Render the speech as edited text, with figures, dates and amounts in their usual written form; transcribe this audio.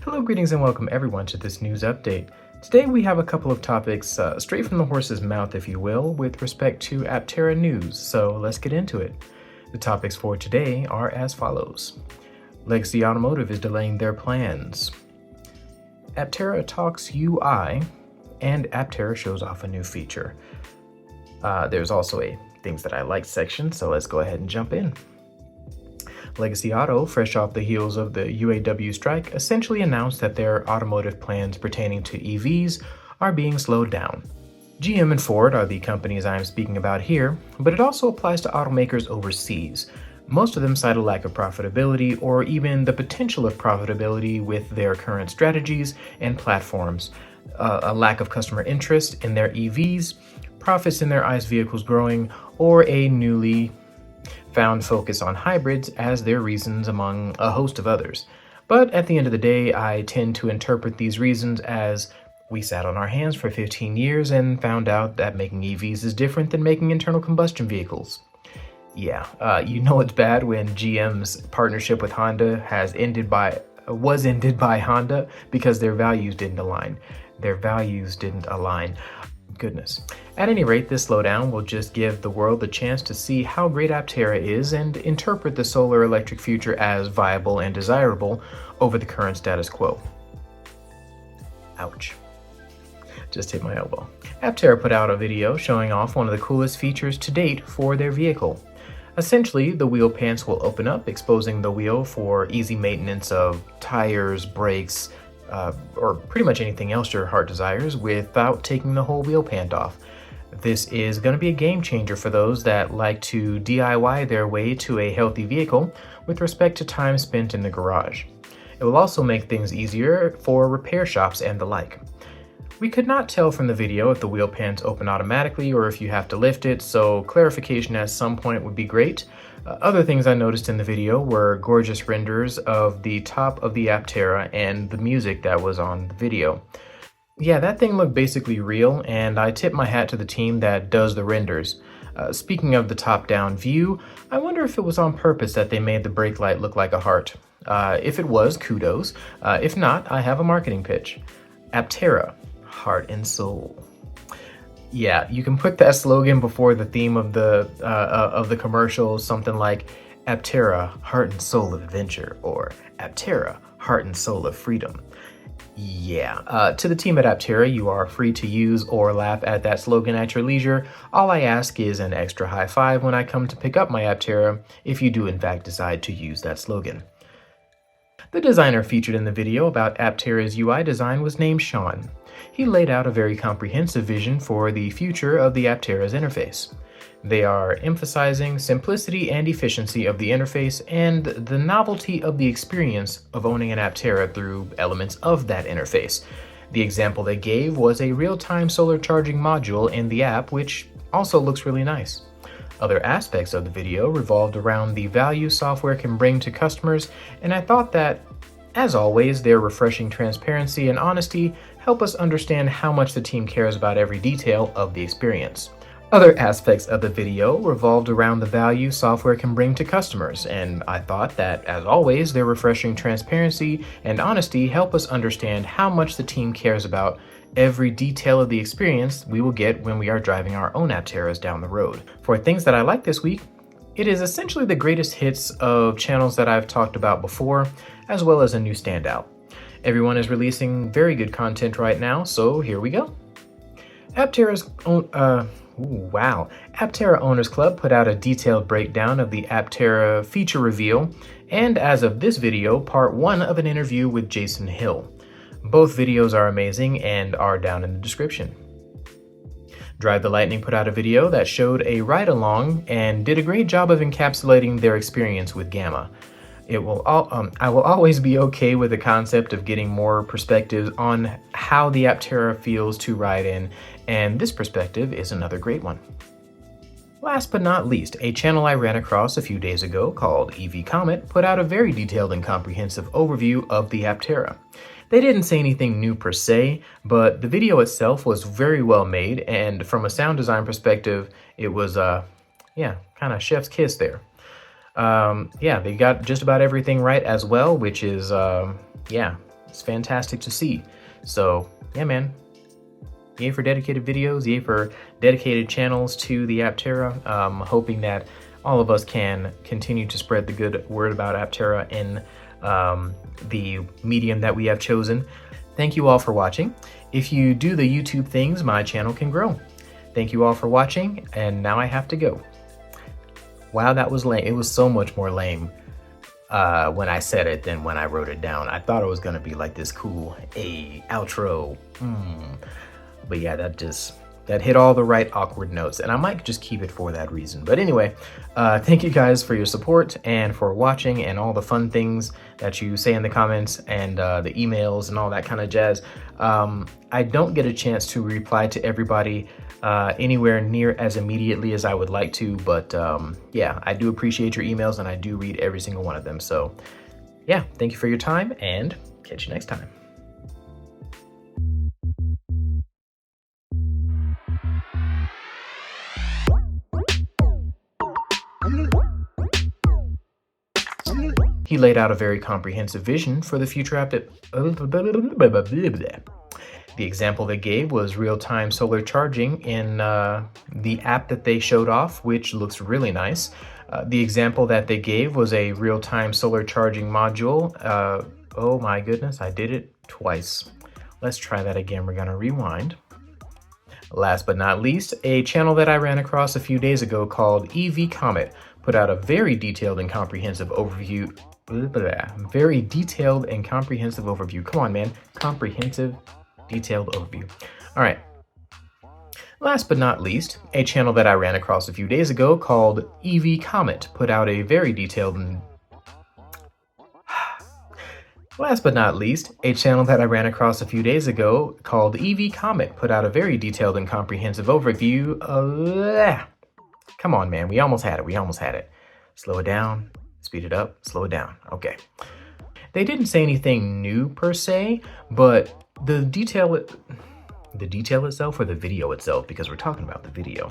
Hello, greetings, and welcome everyone to this news update. Today we have a couple of topics straight from the horse's mouth, if you will, with respect to Aptera news, so let's get into it. The topics for today are as follows. Legacy Automotive is delaying their plans. Aptera talks UI, and Aptera shows off a new feature. There's also a things that I like section, so let's go ahead and jump in. Legacy Auto, fresh off the heels of the UAW strike, essentially announced that their automotive plans pertaining to EVs are being slowed down. GM and Ford are the companies I am speaking about here, but it also applies to automakers overseas. Most of them cite a lack of profitability or even the potential of profitability with their current strategies and platforms, a lack of customer interest in their EVs, profits in their ICE vehicles growing, or a newly found focus on hybrids as their reasons among a host of others. But at the end of the day, I tend to interpret these reasons as we sat on our hands for 15 years and found out that making EVs is different than making internal combustion vehicles. Yeah, you know it's bad when GM's partnership with Honda was ended by Honda because their values didn't align. Goodness. At any rate, this slowdown will just give the world the chance to see how great Aptera is and interpret the solar electric future as viable and desirable over the current status quo. Ouch. Just hit my elbow. Aptera put out a video showing off one of the coolest features to date for their vehicle. Essentially, the wheel pants will open up, exposing the wheel for easy maintenance of tires, brakes, or pretty much anything else your heart desires without taking the whole wheel pant off. This is going to be a game changer for those that like to DIY their way to a healthy vehicle with respect to time spent in the garage. It will also make things easier for repair shops and the like. We could not tell from the video if the wheel pants open automatically or if you have to lift it, so clarification at some point would be great. Other things I noticed in the video were gorgeous renders of the top of the Aptera and the music that was on the video. Yeah, that thing looked basically real, and I tip my hat to the team that does the renders. Speaking of the top-down view, I wonder if it was on purpose that they made the brake light look like a heart. If it was, kudos. If not, I have a marketing pitch. Aptera, heart and soul. Yeah, you can put that slogan before the theme of the commercial, something like Aptera, heart and soul of adventure, or Aptera, heart and soul of freedom. Yeah, to the team at Aptera, you are free to use or laugh at that slogan at your leisure. All I ask is an extra high five when I come to pick up my Aptera, if you do in fact decide to use that slogan. The designer featured in the video about Aptera's UI design was named Sean. He laid out a very comprehensive vision for the future of the Aptera's interface. They are emphasizing simplicity and efficiency of the interface and the novelty of the experience of owning an Aptera through elements of that interface. The example they gave was a real-time solar charging module in the app, which also looks really nice. Other aspects of the video revolved around the value software can bring to customers, and I thought that, as always, their refreshing transparency and honesty help us understand how much the team cares about every detail of the experience. Other aspects of the video revolved around the value software can bring to customers, and I thought that, as always, their refreshing transparency and honesty help us understand how much the team cares about every detail of the experience we will get when we are driving our own Apteras down the road. For things that I like this week, it is essentially the greatest hits of channels that I've talked about before, as well as a new standout. Everyone is releasing very good content right now, so here we go. Aptera Owners Club put out a detailed breakdown of the Aptera feature reveal, and as of this video, part 1 of an interview with Jason Hill. Both videos are amazing and are down in the description. Drive the Lightning put out a video that showed a ride-along and did a great job of encapsulating their experience with Gamma. I will always be okay with the concept of getting more perspectives on how the Aptera feels to ride in, and this perspective is another great one. Last but not least, a channel I ran across a few days ago called Comet put out a very detailed and comprehensive overview of the Aptera. They didn't say anything new per se, but the video itself was very well made, and from a sound design perspective, it was, kind of chef's kiss there. They got just about everything right as well, which is, It's fantastic to see. So yeah, man. Yay for dedicated videos, yay for dedicated channels to the Aptera. Hoping that all of us can continue to spread the good word about Aptera in the medium that we have chosen. Thank you all for watching. If you do the YouTube things, my channel can grow. Thank you all for watching, and now I have to go. Wow, that was lame. It was so much more lame when I said it than when I wrote it down. I thought it was gonna be like this cool outro. But yeah, that hit all the right awkward notes, and I might just keep it for that reason. But anyway, thank you guys for your support and for watching and all the fun things that you say in the comments and the emails and all that kind of jazz. I don't get a chance to reply to everybody anywhere near as immediately as I would like to, but yeah, I do appreciate your emails and I do read every single one of them. So yeah, thank you for your time and catch you next time. He laid out a very comprehensive vision for the future app. The example they gave was real-time solar charging in the app that they showed off, which looks really nice. The example that they gave was a real-time solar charging module. Oh my goodness, I did it twice. Let's try that again. We're gonna rewind. Last but not least, a channel that I ran across a few days ago called Comet put out a very detailed and comprehensive overview. Very detailed and comprehensive overview. Come on, man. Comprehensive, detailed overview. All right. Last but not least, a channel that I ran across a few days ago called Comet put out a very detailed and Last but not least, a channel that I ran across a few days ago called Comet put out a very detailed and comprehensive overview of... Come on, man. We almost had it. We almost had it. Slow it down. Speed it up. Slow it down. Okay. They didn't say anything new per se, but the detail itself or the video itself, because we're talking about the video.